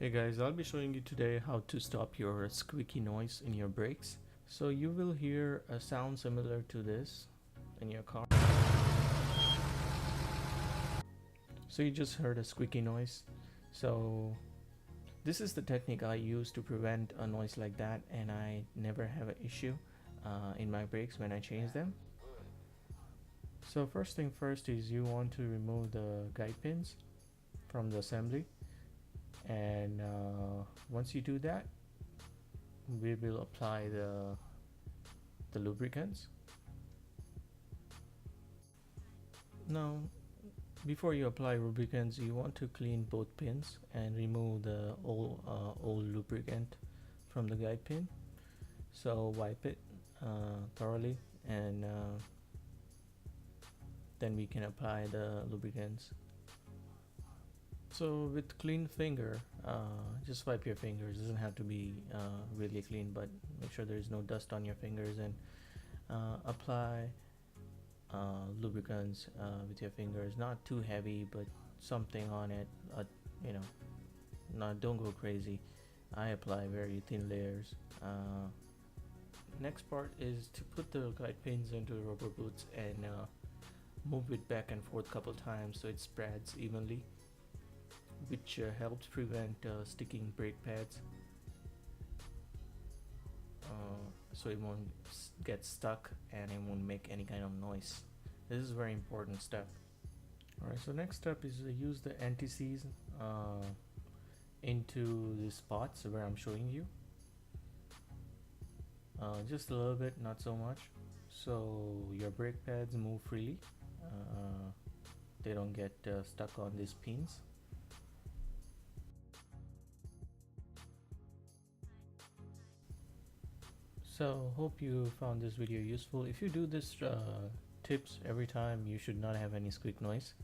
Hey guys, I'll be showing you today how to stop your squeaky noise in your brakes. So you will hear a sound similar to this in your car. So you just heard a squeaky noise. So this is the technique I use to prevent a noise like that, and I never have an issue in my brakes when I change them. So first thing first is you want to remove the guide pins from the assembly, and once you do that, we will apply the lubricants. Now before you apply lubricants, you want to clean both pins and remove the old lubricant from the guide pin. So wipe it thoroughly, and then we can apply the lubricants. So with clean finger, just wipe your fingers. It doesn't have to be really clean, but make sure there is no dust on your fingers, and apply lubricants with your fingers. Not too heavy, but something on it. You know, don't go crazy. I apply very thin layers. Next part is to put the guide pins into the rubber boots and move it back and forth a couple times so it spreads evenly, which helps prevent sticking brake pads, so it won't get stuck and it won't make any kind of noise. This is a very important step. Alright, so next step is to use the anti-seize into the spots where I'm showing you. Just a little bit, not so much, so your brake pads move freely. They don't get stuck on these pins. So hope you found this video useful. If you do this tips every time, you should not have any squeak noise.